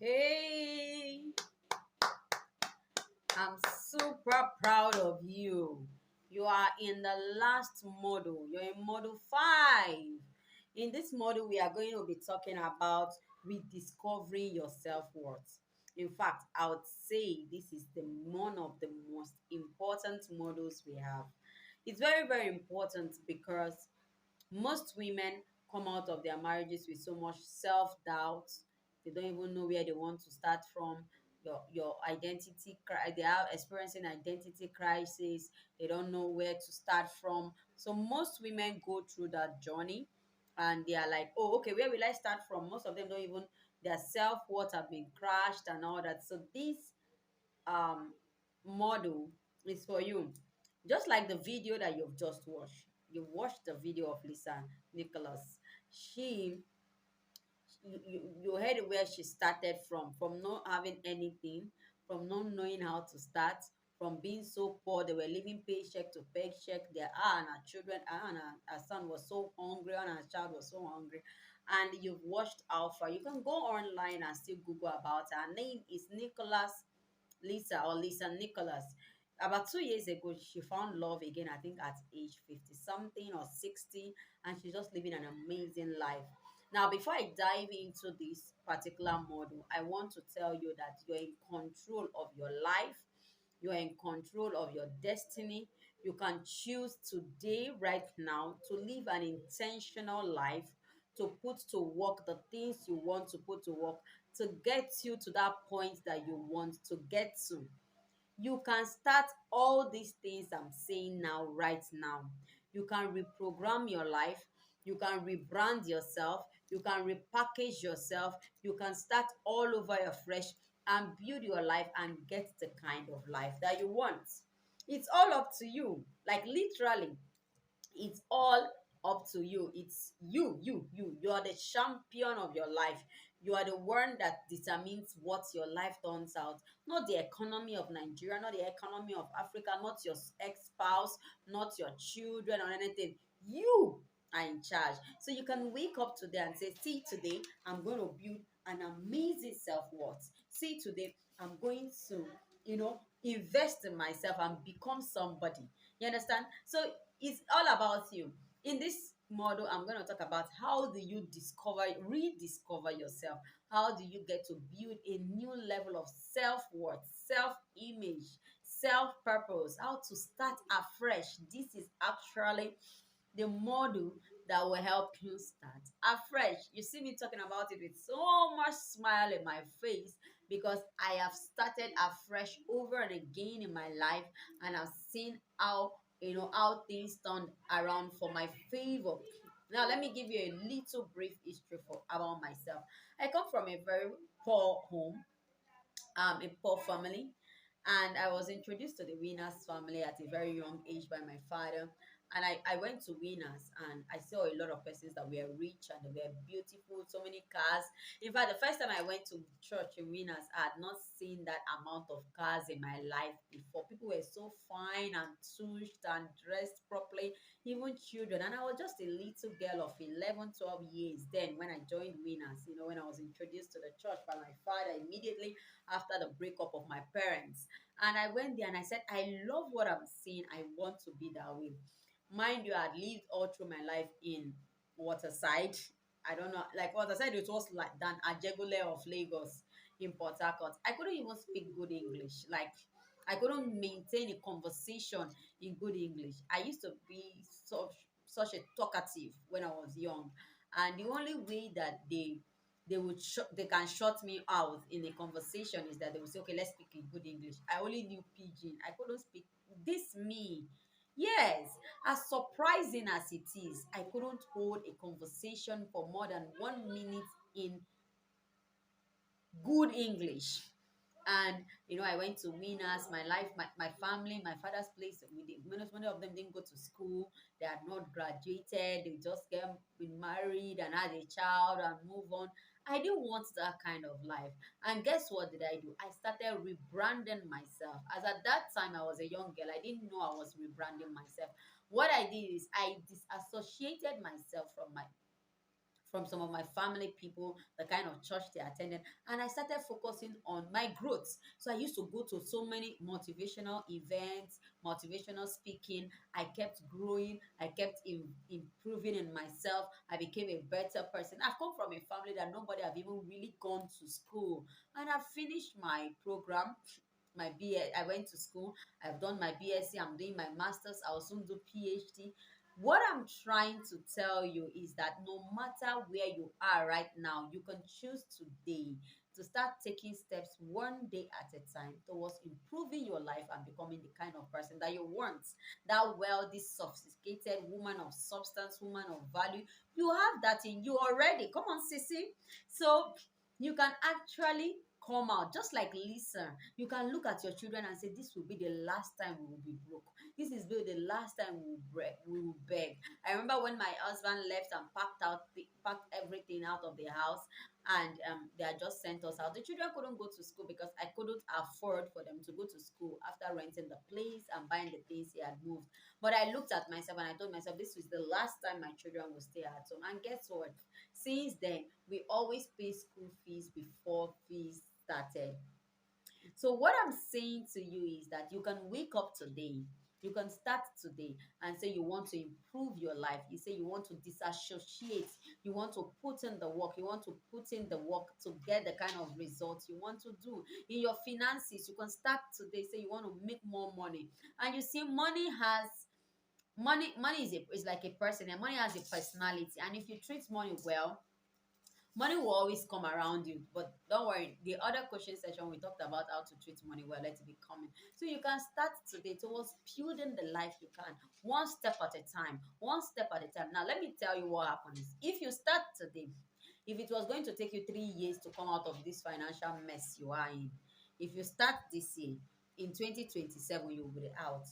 Hey, I'm super proud of you. You are in the last model. You're in model 5. In this model, we are going to be talking about rediscovering your self-worth. In fact, I would say this is the one of the most important models we have. It's very, very important because most women come out of their marriages with so much self-doubt. They don't even know where they want to start from. Your they are experiencing identity crisis. They don't know where to start from. So most women go through that journey and they are like, oh, okay, where will I start from? Most of them don't even, their self-worth have been crashed and all that. So this um model is for you. Just like the video that you've just watched. You watched the video of Lisa Nicholas. She you heard where she started from not having anything, from not knowing how to start, from being so poor. They were living paycheck to paycheck. Their and her children, and her son was so hungry, and her child was so hungry. And you've watched Alpha. You can go online and still Google about her. Her name is Nicholas Lisa or Lisa Nicholas. About 2 years ago, she found love again, I think at age 50 something or 60, and she's just living an amazing life. Now, before I dive into this particular model, I want to tell you that you're in control of your life, you're in control of your destiny. You can choose today, right now, to live an intentional life, to put to work the things you want to put to work, to get you to that point that you want to get to. You can start all these things I'm saying now, right now. You can reprogram your life. You can rebrand yourself. You can repackage yourself. You can start all over afresh and build your life and get the kind of life that you want. It's all up to you. Like literally, it's all up to you. It's you. You are the champion of your life. You are the one that determines what your life turns out. Not the economy of Nigeria, not the economy of Africa, not your ex-spouse, not your children or anything. You are in charge. So you can wake up today and say, see, today I'm going to build an amazing self-worth. See, today I'm going to, invest in myself and become somebody. You understand? So it's all about you. In this model, I'm going to talk about how do you rediscover yourself? How do you get to build a new level of self-worth, self-image, self-purpose, how to start afresh. This is actually the model that will help you start afresh. You see me talking about it with so much smile in my face because I have started afresh over and again in my life, and I've seen how things turned around for my favor. Now let me give you a little brief history about myself. I come from a very poor home, a poor family, and I was introduced to the Winners family at a very young age by my father. And I went to Winners and I saw a lot of persons that were rich and they were beautiful, so many cars. In fact, the first time I went to church in Winners, I had not seen that amount of cars in my life before. People were so fine and tushed and dressed properly, even children. And I was just a little girl of 11, 12 years then when I joined Winners, when I was introduced to the church by my father immediately after the breakup of my parents. And I went there and I said, I love what I'm seeing. I want to be that way. Mind you, I had lived all through my life in Waterside. I don't know, like Waterside, it was like Dan Ajegule of Lagos in Port Harcourt. I couldn't even speak good English. Like, I couldn't maintain a conversation in good English. I used to be such a talkative when I was young. And the only way that they can shut me out in a conversation is that they will say, okay, let's speak in good English. I only knew pidgin. I couldn't speak this me. Yes, as surprising as it is, I couldn't hold a conversation for more than 1 minute in good English. And I went to Winners, my life, my family, my father's place. Many of them didn't go to school. They had not graduated. They just been married and had a child and move on. I didn't want that kind of life. And guess what did I do? I started rebranding myself. As at that time, I was a young girl. I didn't know I was rebranding myself. What I did is I disassociated myself from some of my family people, the kind of church they attended, and I started focusing on my growth. So I used to go to so many motivational events, motivational speaking. I kept growing, I kept improving in myself. I became a better person. I've come from a family that nobody have even really gone to school, and I've finished my program. My BS, I went to school. I've done my BSc. I'm doing my masters. I'll soon do PhD. What I'm trying to tell you is that no matter where you are right now, you can choose today to start taking steps one day at a time towards improving your life and becoming the kind of person that you want. That wealthy, sophisticated woman of substance, woman of value. You have that in you already. Come on, Sissy. So you can actually come out just like Lisa. You can look at your children and say, this will be the last time we will be broke. This is the last time we will beg. I remember when my husband left and packed everything out of the house, and they had just sent us out. The children couldn't go to school because I couldn't afford for them to go to school after renting the place and buying the things he had moved. But I looked at myself and I told myself this was the last time my children will stay at home. And guess what? Since then, we always pay school fees before fees started. So what I'm saying to you is that you can wake up today, you can start today and say you want to improve your life. You say you want to disassociate, you want to put in the work, you want to put in the work to get the kind of results you want to do. In your finances, you can start today, say you want to make more money. And you see, money is like a person, and money has a personality. And if you treat money well, money will always come around you. But don't worry, the other question section we talked about how to treat money well. Let it be coming. So you can start today towards building the life you can, one step at a time, one step at a time. Now let me tell you what happens if you start today. If it was going to take you 3 years to come out of this financial mess you are in, if you start this year, in 2027 you'll be out.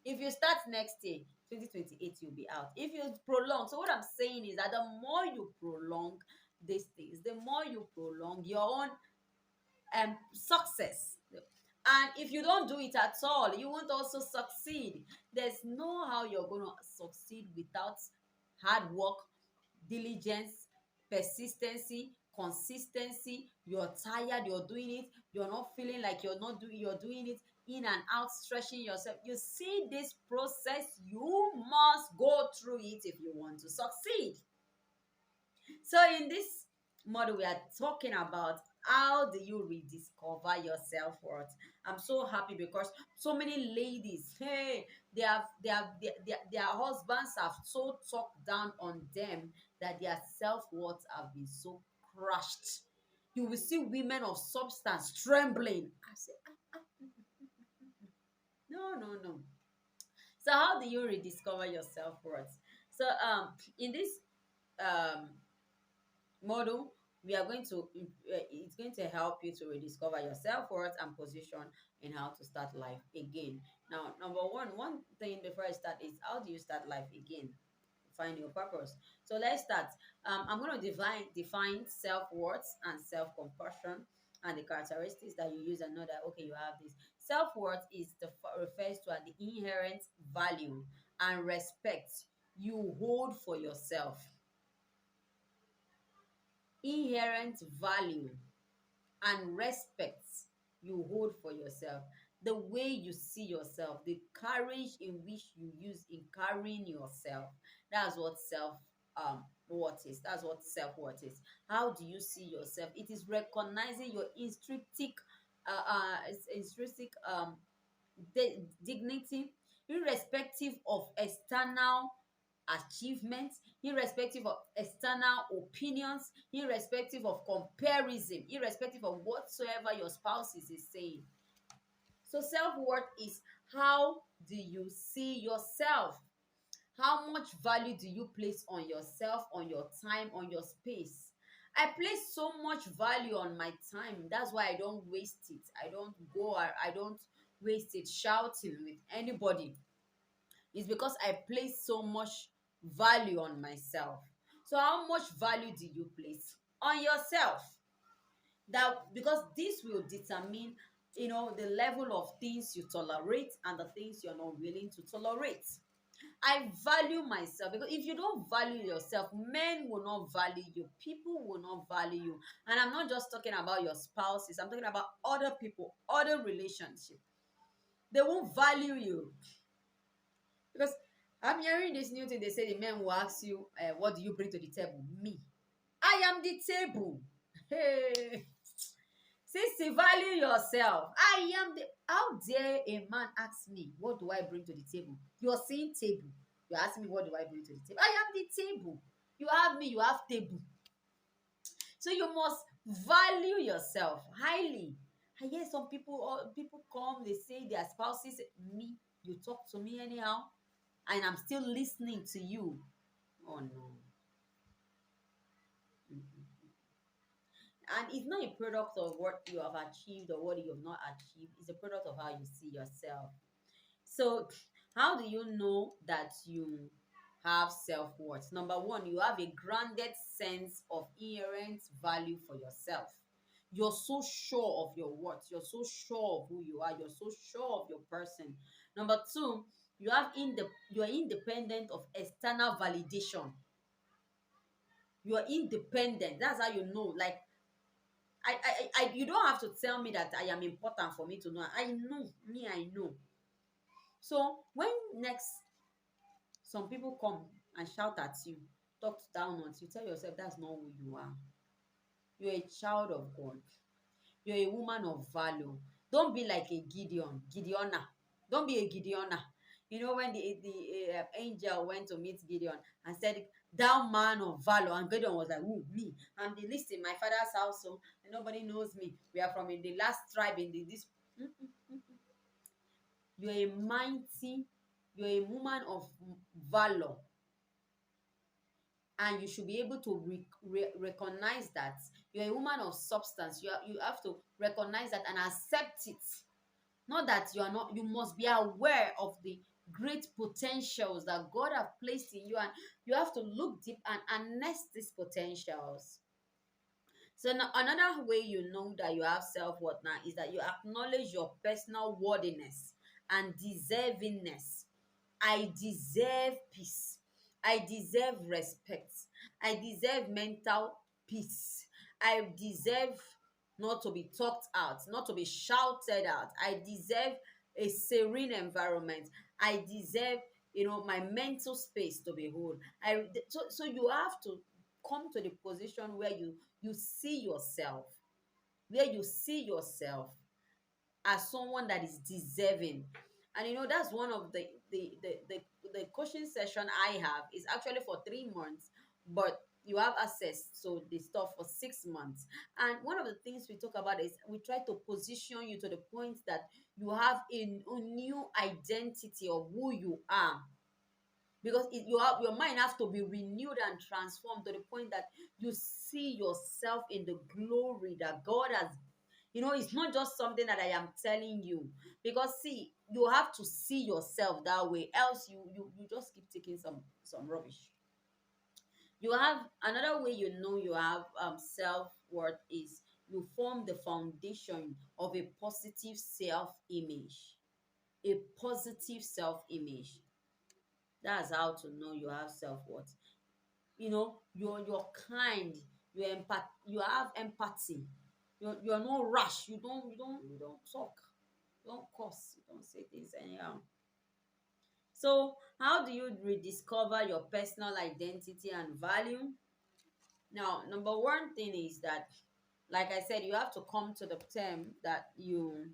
If you start next year, 2028 you'll be out. If you prolong, so what I'm saying is that the more you prolong these things, the more you prolong your own success. And if you don't do it at all, you won't also succeed. There's no how you're going to succeed without hard work, diligence, persistency, consistency. You're tired, you're doing it, you're not feeling like you're doing it in and out, stretching yourself. You see this process, you must go through it if you want to succeed. So in this model, we are talking about how do you rediscover your self-worth. I'm so happy because so many ladies, hey, their husbands have so talked down on them that their self-worth have been so crushed. You will see women of substance trembling. I say, no, no, no. So how do you rediscover your self-worth? So in this um model, we are going to it's going to help you to rediscover your self-worth and position in how to start life again. Now, number one thing before I start is, how do you start life again? Find your purpose. So let's start. I'm going to define self-worth and self-compassion and the characteristics that you use and know that okay, you have this. Self-worth is refers to the inherent value and respect you hold for yourself. Inherent value and respect you hold for yourself, the way you see yourself, the courage in which you use in carrying yourself. That's what self worth is. That's what self-worth is. How do you see yourself? It is recognizing your intrinsic dignity, irrespective of external achievements, irrespective of external opinions, irrespective of comparison, irrespective of whatsoever your spouse is saying. So self-worth is, how do you see yourself? How much value do you place on yourself, on your time, on your space? I place so much value on my time. That's why I don't waste it. I don't waste it shouting with anybody. It's because I place so much value on myself. So how much value do you place on yourself? That because this will determine, the level of things you tolerate and the things you're not willing to tolerate. I value myself, because if you don't value yourself, men will not value you, people will not value you. And I'm not just talking about your spouses, I'm talking about other people, other relationships. They won't value you. Because I'm hearing this new thing. They say the men will ask you, what do you bring to the table? Me. I am the table. Hey. Since value yourself, I am the. How dare a man ask me, what do I bring to the table? You're saying table. You're asking me, what do I bring to the table? I am the table. You have me, you have table. So you must value yourself highly. I hear some people come, they say their spouses, me, you talk to me anyhow, and I'm still listening to you. Oh no. Mhm. And it's not a product of what you have achieved or what you have not achieved. It's a product of how you see yourself. So, how do you know that you have self worth? Number one, you have a grounded sense of inherent value for yourself. You're so sure of your worth. You're so sure of who you are. You're so sure of your person. Number two, you are independent of external validation. You are independent. That's how you know. Like you don't have to tell me that I am important for me to know. I know me. I know. So when next some people come and shout at you, talk down on you, tell yourself that's not who you are. You're a child of God. You're a woman of value. Don't be like a Gideona. Don't be a Gideona. You know when the angel went to meet Gideon and said, "Thou man of valor," and Gideon was like, "Who me? I'm the least in my father's house, so nobody knows me. We are from in the last tribe in the this." You're a mighty. You're a woman of valor, and you should be able to recognize that you're a woman of substance. You have to recognize that and accept it. Not that you are not. You must be aware of the great potentials that God have placed in you, and you have to look deep and harness these potentials. So now, another way you know that you have self-worth now is that you acknowledge your personal worthiness and deservingness. I deserve peace. I deserve respect. I deserve mental peace. I deserve not to be talked out, not to be shouted out. I deserve a serene environment. I deserve, my mental space to be whole. So you have to come to the position where you see yourself, where you see yourself as someone that is deserving. And that's one of the coaching session I have is actually for 3 months, but you have access to the stuff for 6 months. And one of the things we talk about is we try to position you to the point that you have a new identity of who you are, because your mind has to be renewed and transformed to the point that you see yourself in the glory that God has. It's not just something that I am telling you, because see, you have to see yourself that way, else you just keep taking some rubbish. You have another way you know you have self-worth is you form the foundation of a positive self-image. A positive self-image. That's how to know you have self-worth. You're kind, you have empathy. You're not rash. You don't talk, you don't curse, you don't say things anyhow. So how do you rediscover your personal identity and value? Now, number one thing is that, like I said, you have to come to the term that you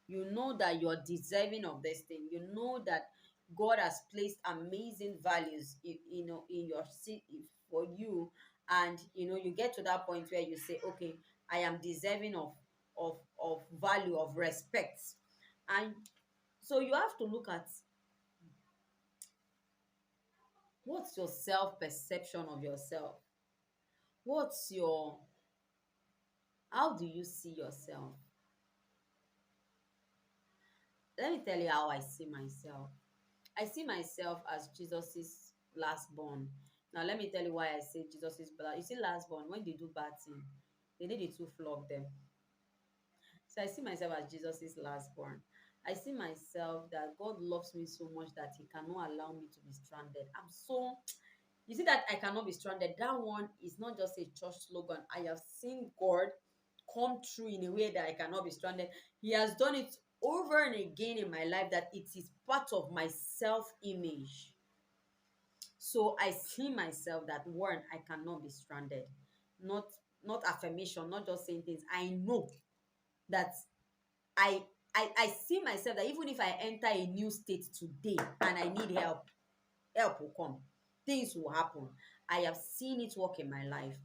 know that you're deserving of this thing. You know that God has placed amazing values in your for you. And you get to that point where you say, okay, I am deserving of value, of respect. And so you have to look at what's your self perception of yourself. What's your How do you see yourself? Let me tell you how I see myself. I see myself as Jesus's last born. Now, let me tell you why I say Jesus's blood. You see, last born, when they do bad thing, they needed to flog them. So I see myself as Jesus's last born. I see myself that God loves me so much that He cannot allow me to be stranded. I'm so, you see that I cannot be stranded. That one is not just a church slogan. I have seen God come true in a way that I cannot be stranded. He has done it over and again in my life that it is part of my self image. So I see myself that one, I cannot be stranded. Not not affirmation, not just saying things. I know that I I see myself that even if I enter a new state today and I need help, help will come. Things will happen. I have seen it work in my life.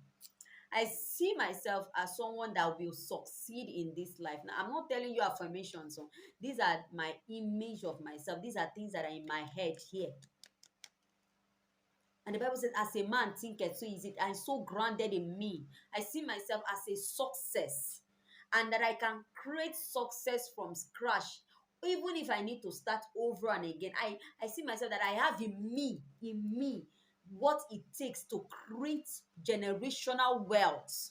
I see myself as someone that will succeed in this life. Now, I'm not telling you affirmations. So these are my image of myself. These are things that are in my head here. And the Bible says, as a man thinketh, so is it. I'm so grounded in me. I see myself as a success. And that I can create success from scratch. Even if I need to start over and again. I see myself that I have in me, what it takes to create generational wealth.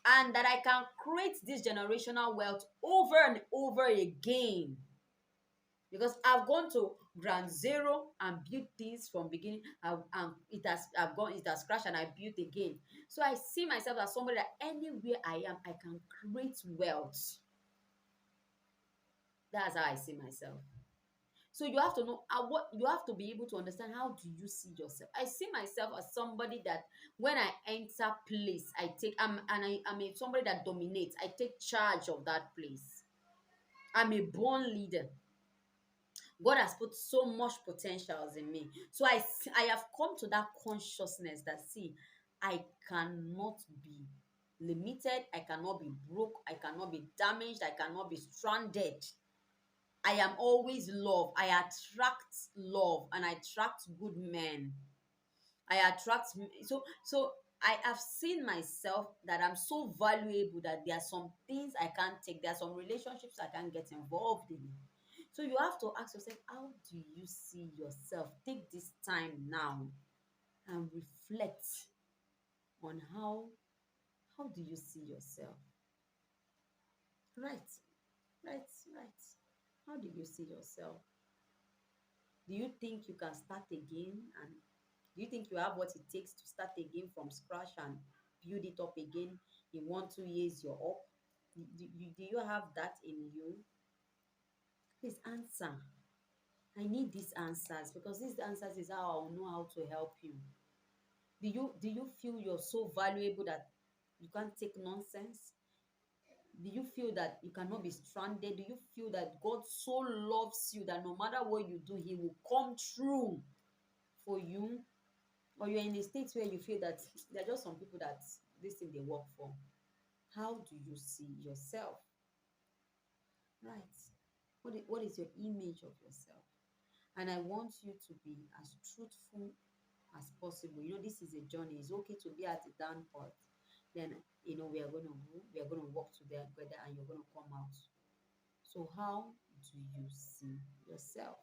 And that I can create this generational wealth over and over again, because I've gone to ground zero and built things from beginning, and it has crashed and I built again. So I see myself as somebody that anywhere I am, I can create wealth. That's how I see myself. So you have to know what you have to be able to understand. How do you see yourself? I see myself as somebody that when I enter place, I take I'm somebody that dominates. I take charge of that place. I'm a born leader. God has put so much potentials in me. So I have come to that consciousness that, see, I cannot be limited. I cannot be broke. I cannot be damaged. I cannot be stranded. I am always love. I attract love and I attract good men. I attract so I have seen myself that I'm so valuable that there are some things I can't take. There are some relationships I can't get involved in. So you have to ask yourself, how do you see yourself? Take this time now and reflect on how do you see yourself? Right, right, right. How do you see yourself? Do you think you can start again? And do you think you have what it takes to start again from scratch and build it up again in 1 2 years? You're up. Do you have that in you? Please answer. I need these answers, because these answers is how I'll know how to help you. Do you feel you're so valuable that you can't take nonsense? Do you feel that you cannot be stranded? Do you feel that God so loves you that no matter what you do, He will come true for you? Or you're in a state where you feel that there are just some people that this thing they work for. How do you see yourself? Right. What is your image of yourself? And I want you to be as truthful as possible. This is a journey. It's okay to be at the down part. Then, we are gonna walk together and you're gonna come out. So how do you see yourself?